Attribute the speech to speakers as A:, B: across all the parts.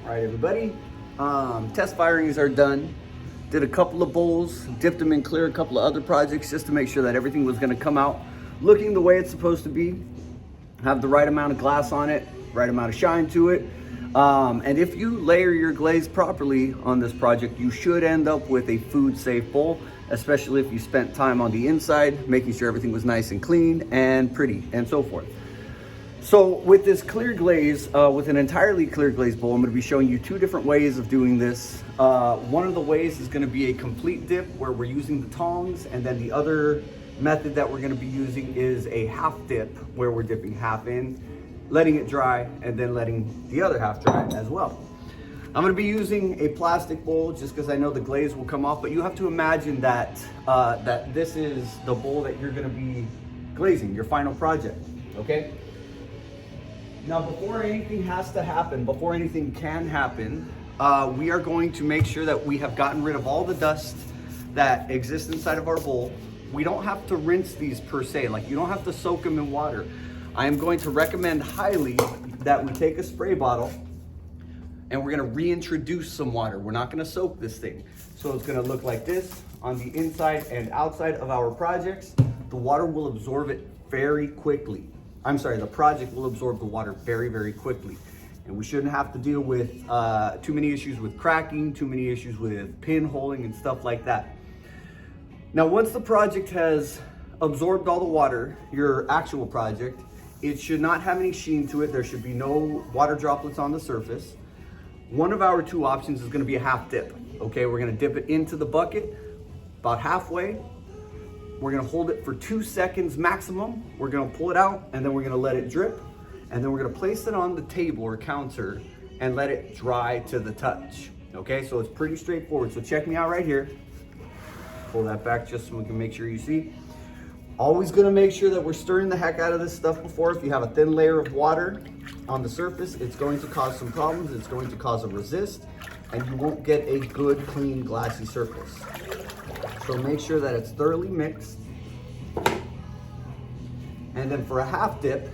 A: All right, everybody. Test firings are done. Did a couple of bowls, dipped them in clear, a couple of other projects just to make sure that everything was gonna come out looking the way it's supposed to be. Have the right amount of glass on it, right amount of shine to it. And if you layer your glaze properly on this project, you should end up with a food safe bowl, especially if you spent time on the inside, making sure everything was nice and clean and pretty and so forth. So with this clear glaze, with an entirely clear glaze bowl, I'm gonna be showing you two different ways of doing this. One of the ways is gonna be a complete dip where we're using the tongs, and then the other method that we're gonna be using is a half dip where we're dipping half in, letting it dry, and then letting the other half dry as well. I'm gonna be using a plastic bowl just because I know the glaze will come off, but you have to imagine that, that this is the bowl that you're gonna be glazing, your final project, okay? Now, before anything has to happen, before anything can happen, we are going to make sure that we have gotten rid of all the dust that exists inside of our bowl. We don't have to rinse these per se, like you don't have to soak them in water. I am going to recommend highly that we take a spray bottle and we're gonna reintroduce some water. We're not gonna soak this thing. So it's gonna look like this on the inside and outside of our projects. The water will absorb it very quickly. The project will absorb the water very, very quickly. And we shouldn't have to deal with too many issues with cracking, too many issues with pinholing and stuff like that. Now, once the project has absorbed all the water, your actual project, it should not have any sheen to it. There should be no water droplets on the surface. One of our two options is gonna be a half dip. Okay, we're gonna dip it into the bucket about halfway. We're gonna hold it for 2 seconds maximum. We're gonna pull it out and then we're gonna let it drip. And then we're gonna place it on the table or counter and let it dry to the touch. Okay, so it's pretty straightforward. So check me out right here. Pull that back just so we can make sure you see. Always gonna make sure that we're stirring the heck out of this stuff before. If you have a thin layer of water on the surface, it's going to cause some problems. It's going to cause a resist and you won't get a good, clean, glassy surface. So make sure that it's thoroughly mixed. And then for a half dip,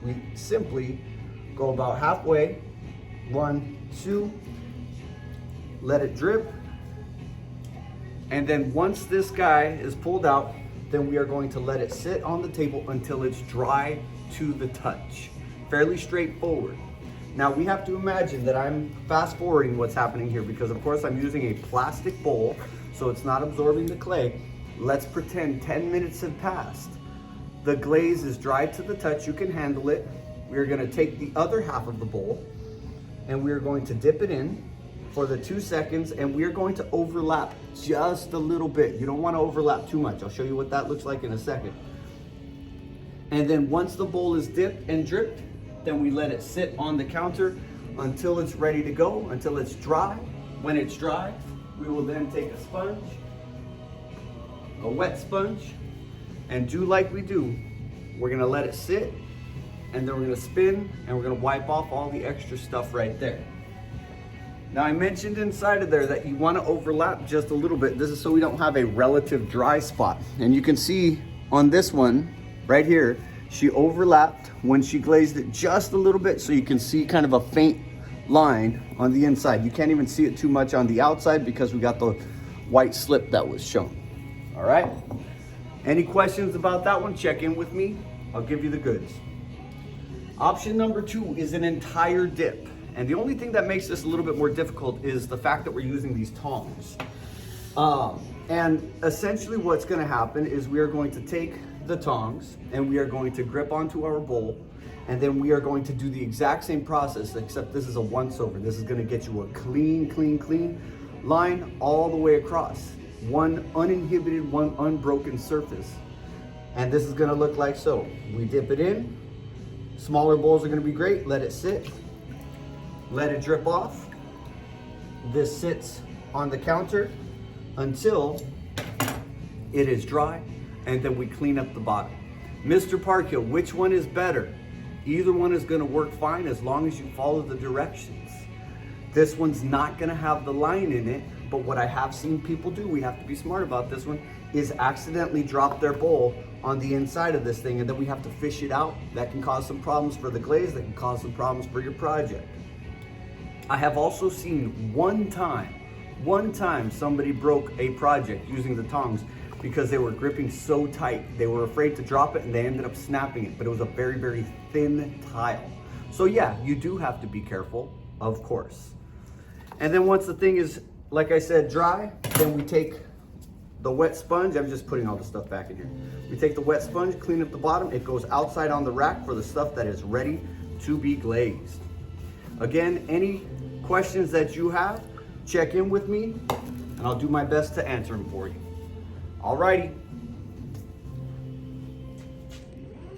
A: we simply go about halfway, 1, 2, let it drip. And then once this guy is pulled out, then we are going to let it sit on the table until it's dry to the touch. Fairly straightforward. Now we have to imagine that I'm fast forwarding what's happening here because of course I'm using a plastic bowl, so it's not absorbing the clay. Let's pretend 10 minutes have passed. The glaze is dry to the touch, you can handle it. We're gonna take the other half of the bowl and we're going to dip it in for the 2 seconds, and we're going to overlap just a little bit. You don't want to overlap too much. I'll show you what that looks like in a second. And then once the bowl is dipped and dripped, then we let it sit on the counter until it's ready to go, until it's dry. When it's dry, we will then take a sponge, a wet sponge, and do like we do. We're gonna let it sit, and then we're gonna spin, and we're gonna wipe off all the extra stuff right there. Now I mentioned inside of there that you want to overlap just a little bit. This is so we don't have a relative dry spot. And you can see on this one right here, she overlapped when she glazed it just a little bit, so you can see kind of a faint line on the inside. You can't even see it too much on the outside because we got the white slip that was shown. All right. Any questions about that one? Check in with me. I'll give you the goods. Option number 2 is an entire dip. And the only thing that makes this a little bit more difficult is the fact that we're using these tongs. And essentially what's gonna happen is we are going to take the tongs and we are going to grip onto our bowl, and then we are going to do the exact same process, except this is a once over. This is gonna get you a clean, clean, clean line all the way across. One uninhibited, one unbroken surface. And this is gonna look like so. We dip it in. Smaller bowls are gonna be great. Let it sit. Let it drip off. This sits on the counter until it is dry, and then we clean up the bottom. Mr. Parkhill, which one is better? Either one is gonna work fine as long as you follow the directions. This one's not gonna have the line in it, but what I have seen people do, we have to be smart about this one, is accidentally drop their bowl on the inside of this thing, and then we have to fish it out. That can cause some problems for the glaze, that can cause some problems for your project. I have also seen one time somebody broke a project using the tongs because they were gripping so tight. They were afraid to drop it and they ended up snapping it, but it was a very, very thin tile. So yeah, you do have to be careful, of course. And then once the thing is, like I said, dry, then we take the wet sponge. I'm just putting all the stuff back in here. We take the wet sponge, clean up the bottom. It goes outside on the rack for the stuff that is ready to be glazed. Again, any questions that you have, check in with me and I'll do my best to answer them for you. Alrighty.